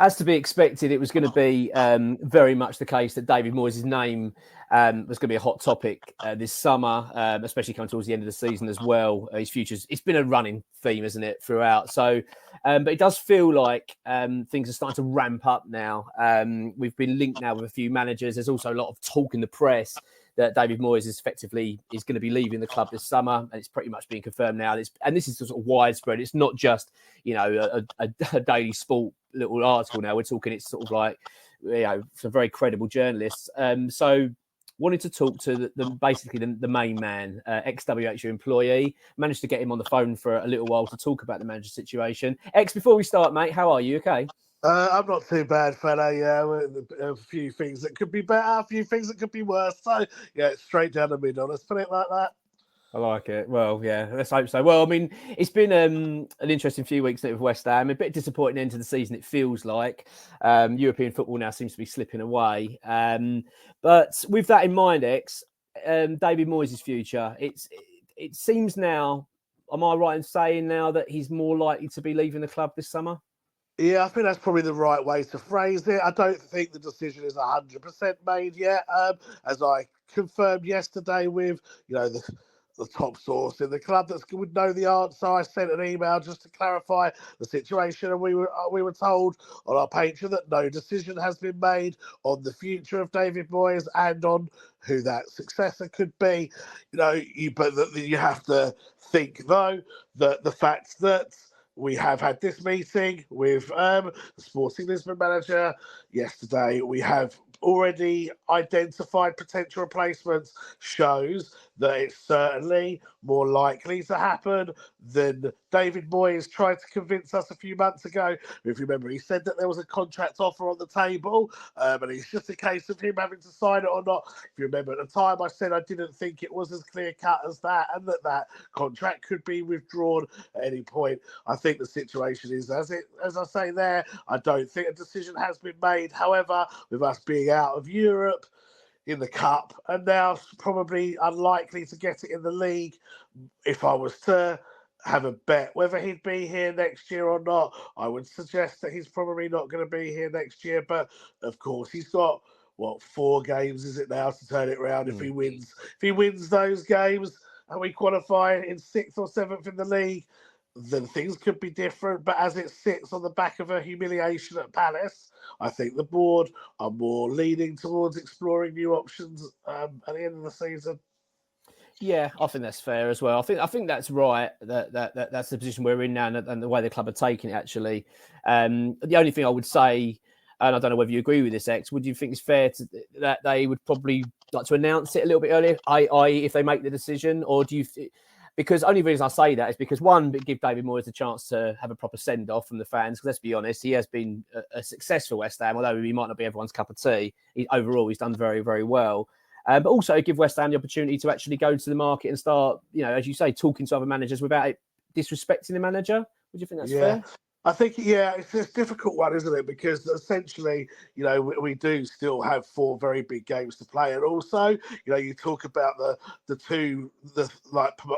as to be expected, it was going to be very much the case that David Moyes' name was going to be a hot topic this summer, especially coming towards the end of the season as well. His future's, it's been a running theme, isn't it, throughout? So, but it does feel like things are starting to ramp up now. We've been linked now with a few managers. There's also a lot of talk in the press that David Moyes is going to be leaving the club this summer, and it's pretty much being confirmed now. And this is sort of widespread. It's not just, you know, a daily sport little article now. We're talking, it's sort of like, you know, some very credible journalists. So wanted to talk to basically the main man, ExWHUEmployee. Managed to get him on the phone for a little while to talk about the manager situation. Ex, before we start, mate, how are you? Okay. I'm not too bad, fella. Yeah, a few things that could be better, a few things that could be worse. So, yeah, it's straight down the middle. Let's put it like that. I like it. Well, yeah, let's hope so. Well, I mean, it's been an interesting few weeks with West Ham. A bit disappointing end to the season, it feels like. European football now seems to be slipping away. But with that in mind, Ex, David Moyes' future, it seems now, am I right in saying now that he's more likely to be leaving the club this summer? Yeah, I think that's probably the right way to phrase it. I don't think the decision is 100% made yet. As I confirmed yesterday with, you know, the top source in the club that would know the answer, I sent an email just to clarify the situation, and we were told on our Patreon that no decision has been made on the future of David Moyes and on who that successor could be. You know, but you have to think though that the fact that we have had this meeting with the Sporting Lisbon manager yesterday. We have already identified potential replacements, shows that it's certainly more likely to happen than David Moyes tried to convince us a few months ago. If you remember, he said that there was a contract offer on the table, and it's just a case of him having to sign it or not. If you remember, at the time I said I didn't think it was as clear cut as that, and that contract could be withdrawn at any point. I think the situation is as I say there. I don't think a decision has been made. However, with us being out of Europe in the cup and now probably unlikely to get it in the league, if I was to have a bet whether he'd be here next year or not, I would suggest that he's probably not going to be here next year. But of course, he's got 4 games is it now to turn it around? If he wins those games and we qualify in 6th or 7th in the league, then things could be different. But as it sits on the back of a humiliation at Palace, I think the board are more leaning towards exploring new options at the end of the season. Yeah, I think that's fair as well. I think that's right. That's the position we're in now, and the way the club are taking it. Actually, the only thing I would say, and I don't know whether you agree with this, Ex, would you think it's fair that they would probably like to announce it a little bit earlier, i.e., if they make the decision, or do you? Because only reason I say that is because, one, give David Moyes a chance to have a proper send-off from the fans. Because let's be honest, he has been a success for West Ham, although he might not be everyone's cup of tea. Overall, he's done very, very well. But also give West Ham the opportunity to actually go to the market and start, you know, as you say, talking to other managers without it disrespecting the manager. Would you think that's fair? I think, it's a difficult one, isn't it? Because essentially, you know, we do still have 4 very big games to play. And also, you know, you talk about the two,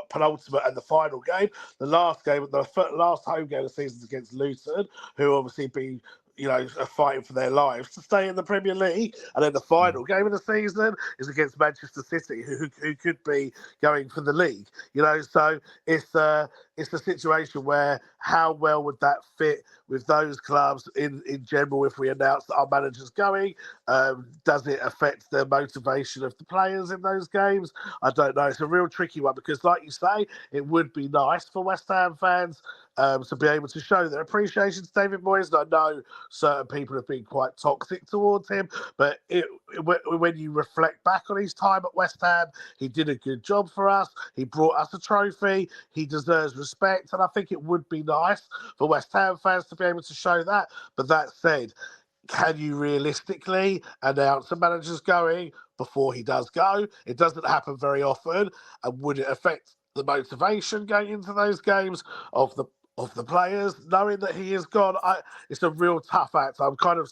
penultimate and the final game. The last game, the last home game of the season is against Luton, who obviously been, you know, are fighting for their lives to stay in the Premier League. And then the final game of the season is against Manchester City, who could be going for the league. You know, so it's a situation where how well would that fit with those clubs in general if we announce that our manager's going? Does it affect the motivation of the players in those games? I don't know. It's a real tricky one because, like you say, it would be nice for West Ham fans to be able to show their appreciation to David Moyes. And I know certain people have been quite toxic towards him, but when you reflect back on his time at West Ham, he did a good job for us. He brought us a trophy. He deserves respect, and I think it would be nice for West Ham fans to be able to show that. But that said, can you realistically announce a manager's going before he does go? It doesn't happen very often, and would it affect the motivation going into those games of the players, knowing that he is gone? It's a real tough act. I'm kind of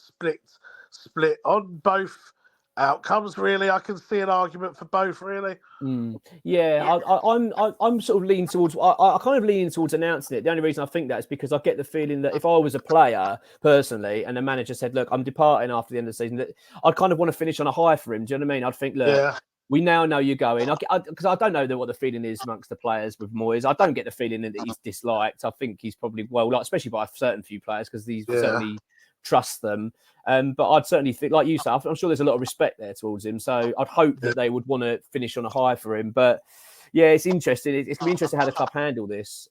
split on both outcomes. Really, I can see an argument for both. Really. Yeah, I'm sort of leaning towards. I kind of leaning towards announcing it. The only reason I think that is because I get the feeling that if I was a player personally, and the manager said, "Look, I'm departing after the end of the season," that I'd kind of want to finish on a high for him. Do you know what I mean? I'd think, look. Yeah. We now know you're going. Because I don't know what the feeling is amongst the players with Moyes. I don't get the feeling that he's disliked. I think he's probably well liked, especially by a certain few players, because he certainly trusts them. But I'd certainly think, like you say, I'm sure there's a lot of respect there towards him. So I'd hope that they would want to finish on a high for him. But yeah, it's interesting. It's going to be interesting how the club handle this,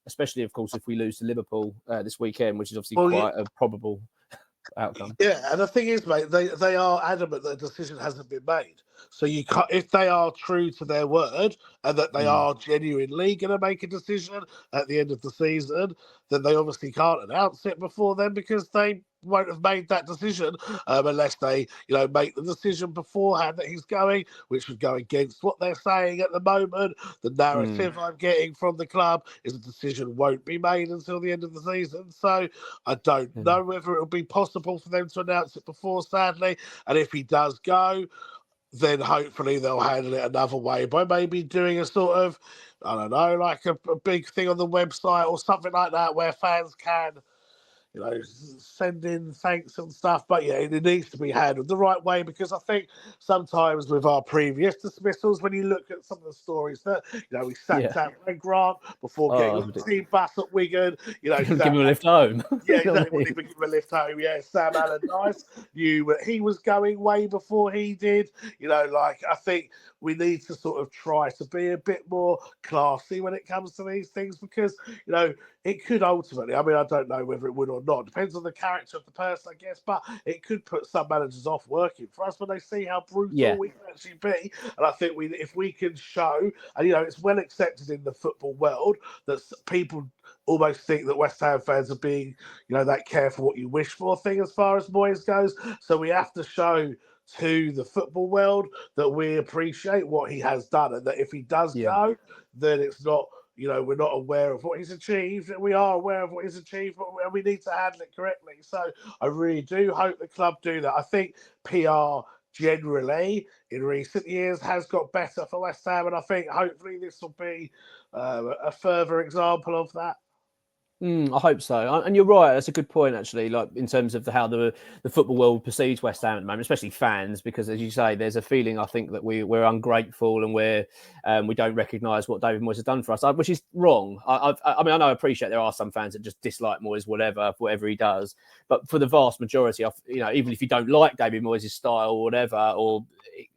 especially, of course, if we lose to Liverpool this weekend, which is obviously quite a probable outcome. Yeah, and the thing is, mate, they are adamant that the decision hasn't been made. So you can't, if they are true to their word and that they are genuinely going to make a decision at the end of the season, then they obviously can't announce it before then, because they won't have made that decision unless they, make the decision beforehand that he's going, which would go against what they're saying at the moment. The narrative I'm getting from the club is the decision won't be made until the end of the season. So I don't know whether it'll be possible for them to announce it before, sadly. And if he does go, then hopefully they'll handle it another way by maybe doing a sort of, I don't know, like a big thing on the website or something like that where fans can, send in thanks and stuff. But yeah, it needs to be handled the right way, because I think sometimes with our previous dismissals, when you look at some of the stories that, we sacked out Red Grant before getting on the team bus at Wigan, give him a lift home. Yeah, exactly. Wouldn't even give him a lift home. Yeah, Sam Allardyce knew he was going way before he did. I think we need to sort of try to be a bit more classy when it comes to these things, because, it could ultimately, I don't know whether it would or not, depends on the character of the person, I guess, but it could put some managers off working for us when they see how brutal we can actually be. And I think if we can show, and, it's well accepted in the football world that people almost think that West Ham fans are being, that careful what you wish for thing as far as Moyes goes. So we have to show to the football world that we appreciate what he has done, and that if he does go, then it's not, we're not aware of what he's achieved. We are aware of what he's achieved, but we need to handle it correctly. So I really do hope the club do that. I think PR generally in recent years has got better for West Ham, and I think hopefully this will be a further example of that. I hope so. And you're right. That's a good point, actually, like in terms of how the football world perceives West Ham at the moment, especially fans, because as you say, there's a feeling, I think, that we're ungrateful and we don't recognise what David Moyes has done for us, which is wrong. I know I appreciate there are some fans that just dislike Moyes, whatever he does. But for the vast majority, even if you don't like David Moyes' style or whatever, or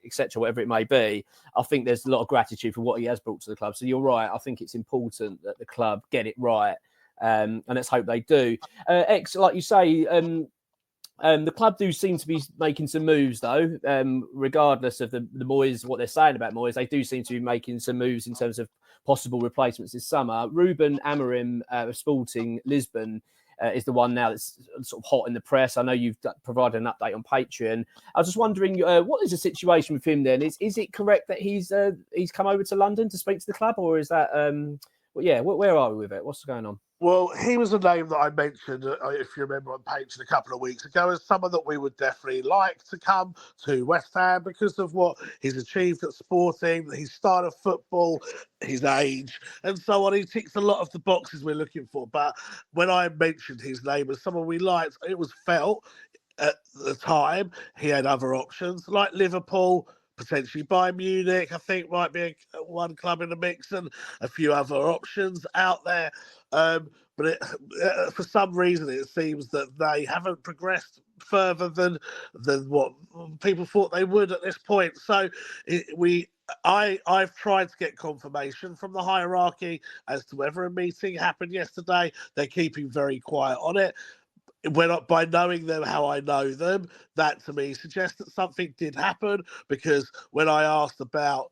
etc., whatever it may be, I think there's a lot of gratitude for what he has brought to the club. So you're right. I think it's important that the club get it right. And let's hope they do. Like you say, the club do seem to be making some moves, though. Regardless of the Moyes, what they're saying about Moyes, they do seem to be making some moves in terms of possible replacements this summer. Ruben Amorim of Sporting Lisbon is the one now that's sort of hot in the press. I know you've provided an update on Patreon. I was just wondering, what is the situation with him then? Is it correct that he's come over to London to speak to the club, or is that... where are we with it? What's going on? Well, he was a name that I mentioned, if you remember, on Patreon a couple of weeks ago, as someone that we would definitely like to come to West Ham because of what he's achieved at Sporting, his style of football, his age, and so on. He ticks a lot of the boxes we're looking for. But when I mentioned his name as someone we liked, it was felt at the time he had other options, like Liverpool, potentially Bayern Munich, I think might be one club in the mix, and a few other options out there. But for some reason, it seems that they haven't progressed further than what people thought they would at this point. So I've tried to get confirmation from the hierarchy as to whether a meeting happened yesterday. They're keeping very quiet on it. By knowing them how I know them, that to me suggests that something did happen, because when I asked about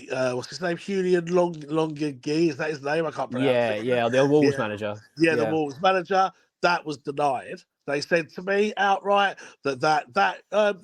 what's his name, Julian Longigi, is that his name? I can't pronounce it. Yeah, the Wolves manager. Yeah, the Wolves manager. That was denied. They said to me outright that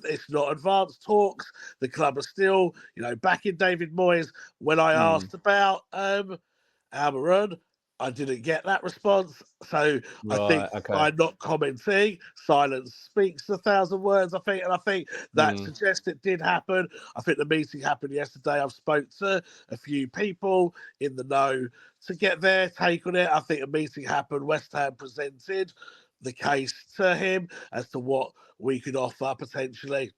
it's not advanced talks. The club are still, backing David Moyes. When I asked about Almiron, I didn't get that response. So I think Right. Okay. by not commenting, silence speaks 1,000 words, I think. And I think that suggests it did happen. I think the meeting happened yesterday. I've spoke to a few people in the know to get their take on it. I think a meeting happened. West Ham presented the case to him as to what we could offer potentially.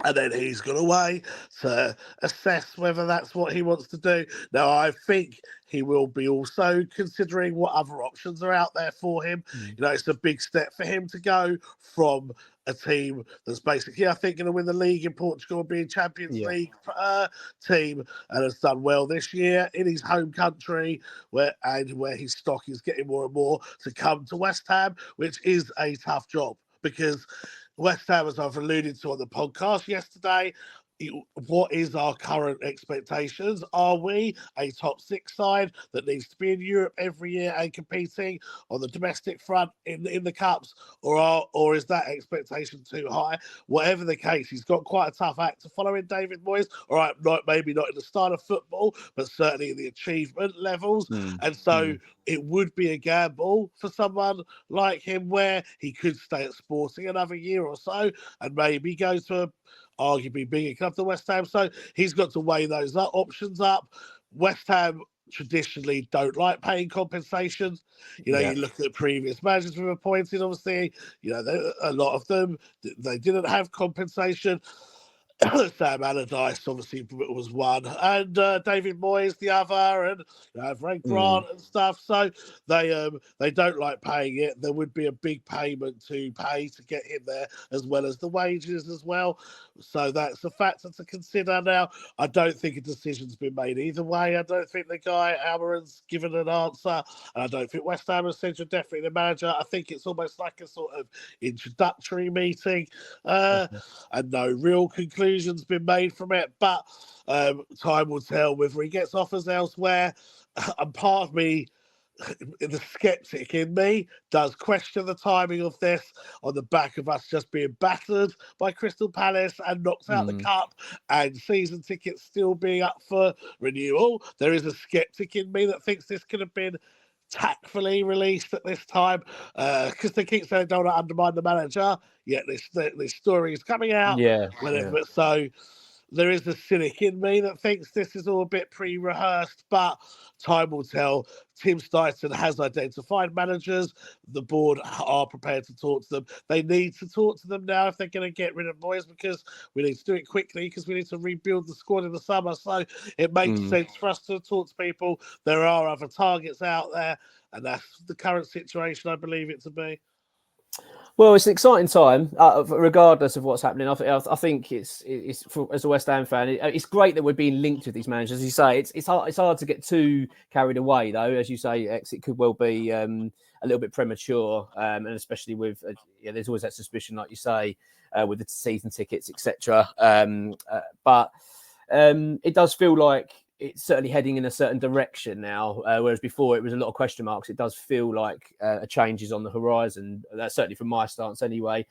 And then he's gone away to assess whether that's what he wants to do. Now, I think he will be also considering what other options are out there for him. You know, it's a big step for him to go from a team that's basically, I think, going to win the league in Portugal, being Champions League team, and has done well this year in his home country, where his stock is getting more and more, to come to West Ham, which is a tough job because West Ham, as I've alluded to on the podcast yesterday, what is our current expectations? Are we a top 6 side that needs to be in Europe every year and competing on the domestic front in the cups, or is that expectation too high? Whatever the case, he's got quite a tough act to follow in David Moyes. All right, maybe not in the style of football, but certainly in the achievement levels. And so it would be a gamble for someone like him where he could stay at Sporting another year or so and maybe go to a arguably bigger club than West Ham. So he's got to weigh those options up. West Ham traditionally don't like paying compensations. You know, you look at previous managers we've appointed, obviously, you know, a lot of them, they didn't have compensation. Sam Allardyce obviously was one, and David Moyes the other, and Frank Grant and stuff. So they don't like paying it. There would be a big payment to pay to get him there, as well as the wages as well. So that's a factor to consider. Now, I don't think a decision's been made either way. I don't think the guy Amorim's given an answer, and I don't think West Ham has said you're definitely the manager. I think it's almost like a sort of introductory meeting, and no real conclusion's been made from it, but time will tell whether he gets offers elsewhere. And part of me, the skeptic in me, does question the timing of this on the back of us just being battered by Crystal Palace and knocked out the cup, and season tickets still being up for renewal. There is a skeptic in me that thinks this could have been tactfully released at this time, because they keep saying don't undermine the manager, yet this story is coming out. So there is a cynic in me that thinks this is all a bit pre-rehearsed, but time will tell. Tim Steidten has identified managers. The board are prepared to talk to them. They need to talk to them now if they're going to get rid of Moyes, because we need to do it quickly, because we need to rebuild the squad in the summer. So it makes sense for us to talk to people. There are other targets out there, and that's the current situation I believe it to be. Well, it's an exciting time, regardless of what's happening. I think it's as a West Ham fan, it's great that we're being linked with these managers. As you say, it's hard to get too carried away, though. As you say, it could well be a little bit premature, and especially with there's always that suspicion, like you say, with the season tickets, etc. But it does feel like it's certainly heading in a certain direction now, whereas before it was a lot of question marks. It does feel like a change is on the horizon. That's certainly from my stance anyway.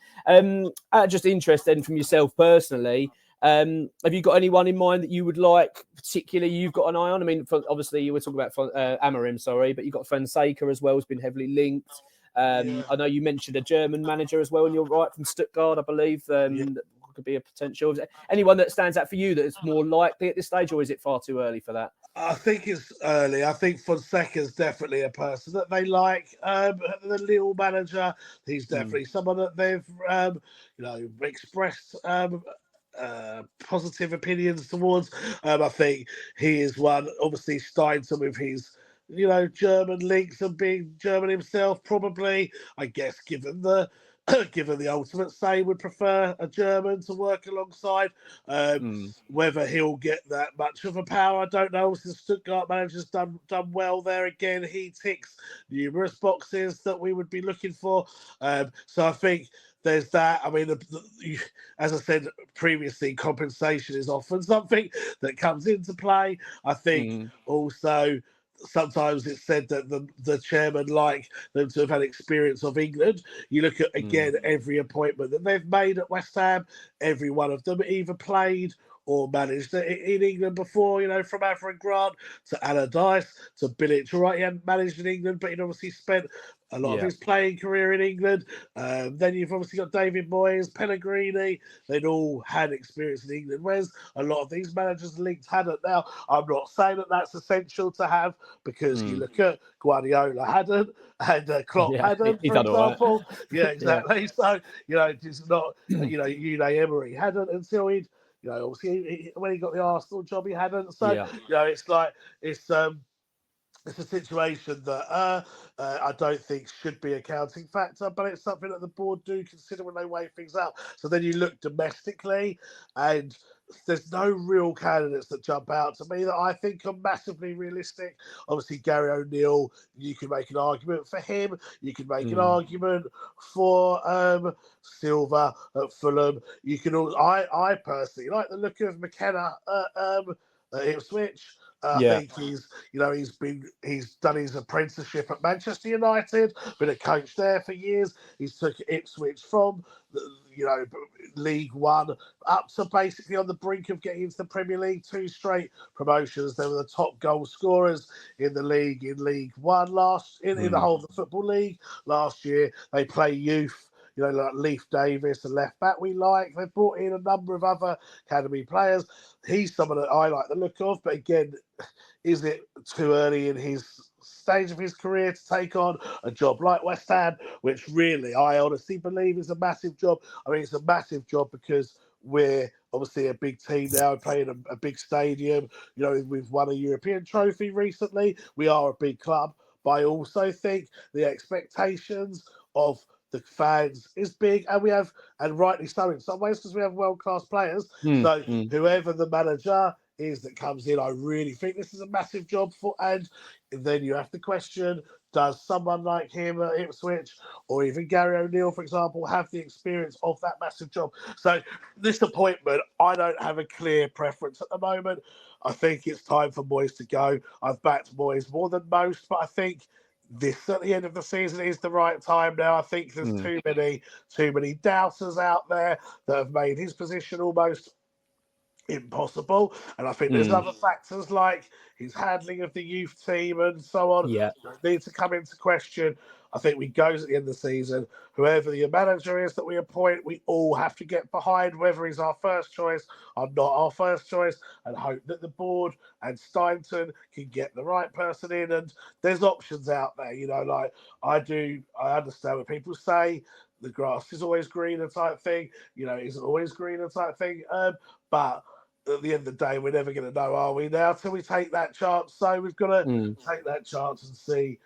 Just interested from yourself personally, have you got anyone in mind that you would like, particularly you've got an eye on? I mean, obviously you were talking about Amorim, but you've got Fonseca as well, who's been heavily linked. I know you mentioned a German manager as well, and you're right, from Stuttgart, I believe. Could be a potential. Anyone that stands out for you that is more likely at this stage, or is it far too early for that? I think it's early. I think Fonseca's definitely a person that they like. The Lille manager, he's definitely someone that they've expressed positive opinions towards. I think he is one. Obviously, Steidten with his German links and being German himself, probably, I guess, given the ultimate say, would prefer a German to work alongside. Whether he'll get that much of a power, I don't know. The Stuttgart manager's done well there. Again, he ticks numerous boxes that we would be looking for. So I think there's that. I mean, as I said previously, compensation is often something that comes into play. I think also sometimes it's said that the chairman like them to have had experience of England. You look at, again, every appointment that they've made at West Ham, every one of them either played or managed in England before, from Avram Grant to Allardyce to Bilic. All right, he hadn't managed in England, but he'd obviously spent a lot of his playing career in England. Then you've obviously got David Moyes, Pellegrini. They'd all had experience in England, whereas a lot of these managers linked hadn't. Now, I'm not saying that that's essential to have, because you look at Guardiola hadn't, and Klopp hadn't, for example. Right. Yeah, exactly. So, it's not, Unai Emery hadn't until he'd, obviously when he got the Arsenal job, he hadn't. So, it's like, it's a situation that I don't think should be a counting factor, but it's something that the board do consider when they weigh things up. So then you look domestically, and there's no real candidates that jump out to me that I think are massively realistic. Obviously, Gary O'Neill, you can make an argument for him. You can make an argument for Silva at Fulham. You can. I personally like the look of McKenna at Ipswich. I think he's done his apprenticeship at Manchester United, been a coach there for years. He's took Ipswich from League One up to basically on the brink of getting into the Premier League. 2 straight promotions. They were the top goal scorers in the league in League One in the whole of the Football League last year. They play youth. Like Leif Davis, the left back we like. They've brought in a number of other academy players. He's someone that I like the look of, but again, is it too early in his stage of his career to take on a job like West Ham, which really, I honestly believe is a massive job. I mean, it's a massive job because we're obviously a big team now, playing a big stadium. We've won a European trophy recently. We are a big club, but I also think the expectations of the fans is big, and rightly so in some ways, because we have world-class players. So whoever the manager is that comes in, I really think this is a massive job for. And then you have to question: does someone like him at Ipswich, or even Gary O'Neill, for example, have the experience of that massive job? So this appointment, I don't have a clear preference at the moment. I think it's time for Moyes to go. I've backed Moyes more than most, but I think this at the end of the season is the right time now. I think there's too many doubters out there that have made his position almost impossible. And I think there's other factors like his handling of the youth team and so on that need to come into question. I think we go at the end of the season, whoever the manager is that we appoint, we all have to get behind, whether he's our first choice or not our first choice, and hope that the board and Stainton can get the right person in. And there's options out there, like I understand what people say, the grass is always greener type thing, isn't always greener type thing. But at the end of the day, we're never going to know, are we, now, till we take that chance? So we've got to take that chance and see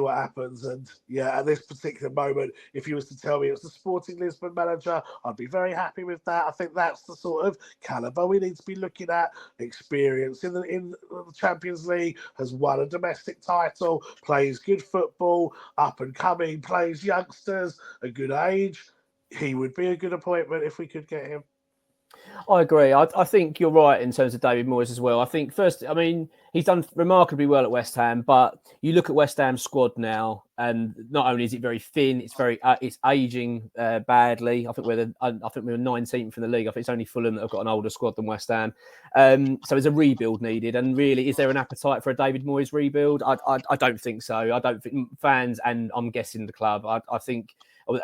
what happens. And at this particular moment, if you was to tell me it's the Sporting Lisbon manager, I'd be very happy with that. I think that's the sort of calibre we need to be looking at. Experience in the Champions League, has won a domestic title, plays good football, up and coming, plays youngsters, a good age. He would be a good appointment if we could get him. I agree. I think you're right in terms of David Moyes as well. I think he's done remarkably well at West Ham, but you look at West Ham's squad now, and not only is it very thin, it's aging badly. I think we're 19th in the league. I think it's only Fulham that have got an older squad than West Ham. So there's a rebuild needed. And really, is there an appetite for a David Moyes rebuild? I don't think so. I don't think fans, and I'm guessing the club, I think.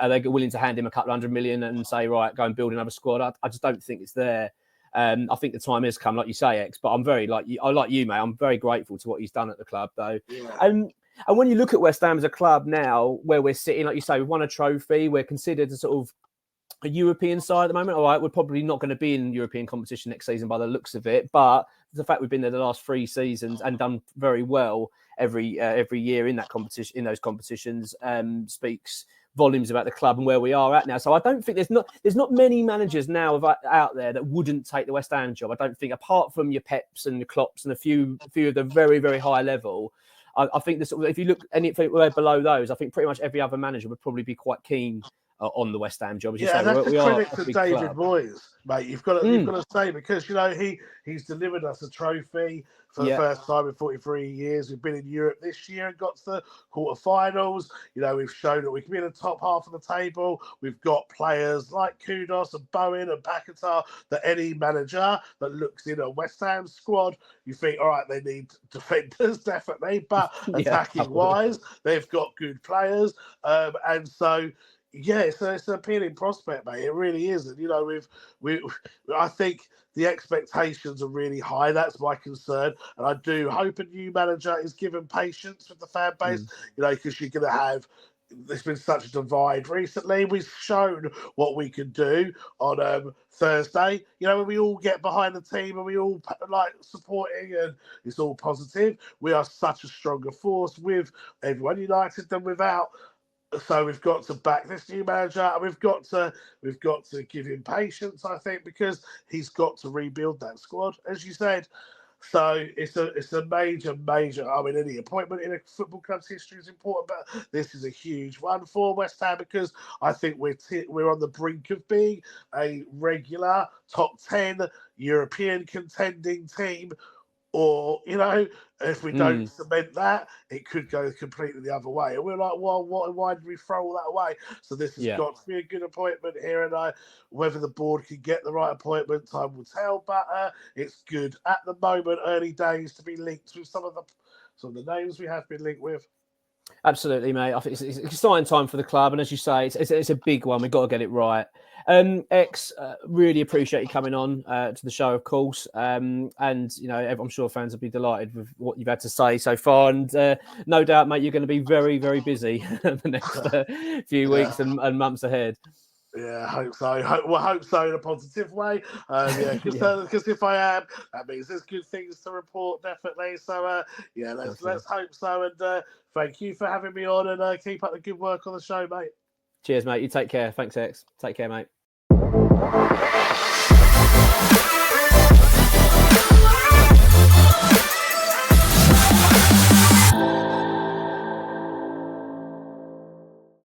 Are they willing to hand him a couple $100 million and say, right, go and build another squad? I just don't think it's there. I think the time has come, like you say, X. But I'm very like you, mate. I'm very grateful to what he's done at the club, though. Yeah. And when you look at West Ham as a club now, where we're sitting, like you say, we've won a trophy. We're considered a sort of a European side at the moment. All right, we're probably not going to be in European competition next season by the looks of it. But the fact we've been there the last 3 seasons and done very well every year in that competition, in those competitions, speaks volumes about the club and where we are at now. So I don't think there's not many managers now out there that wouldn't take the West Ham job. I don't think, apart from your Peps and your Klopps and a few of the very, very high level. I think if you look anywhere below those, I think pretty much every other manager would probably be quite keen on the West Ham job. As you Yeah, say, that's we the are credit a to big David club. Moyes, mate. You've got to say, because he's delivered us a trophy for the first time in 43 years. We've been in Europe this year and got to the quarterfinals. We've shown that we can be in the top half of the table. We've got players like Kudos and Bowen and Paquetá that any manager that looks in a West Ham squad, you think, all right, they need defenders definitely, but attacking wise, they've got good players, and so. Yeah, so it's an appealing prospect, mate. It really is, and I think the expectations are really high. That's my concern, and I do hope a new manager is given patience with the fan base. Because you're going to have. There's been such a divide recently. We've shown what we can do on Thursday. When we all get behind the team and we all like supporting and it's all positive. We are such a stronger force with everyone united than without. So we've got to back this new manager, and we've got to give him patience, I think, because he's got to rebuild that squad, as you said. So it's a major. I mean, any appointment in a football club's history is important, but this is a huge one for West Ham because I think we're on the brink of being a regular top 10 European contending team. Or, if we don't cement that, it could go completely the other way. And we're like, well, why did we throw all that away? So this has got to be a good appointment here. And whether the board can get the right appointment, time will tell. But it's good at the moment, early days, to be linked with some of the names we have been linked with. Absolutely, mate. I think it's an exciting time for the club, and as you say, it's a big one. We've got to get it right. X, really appreciate you coming on to the show, of course. And I'm sure fans will be delighted with what you've had to say so far. And no doubt, mate, you're going to be very, very busy the next few weeks and months ahead. Yeah, I hope so. Hope so in a positive way. Because if I am, that means there's good things to report, definitely. So, let's hope so. And thank you for having me on, and keep up the good work on the show, mate. Cheers, mate. You take care. Thanks, X. Take care, mate.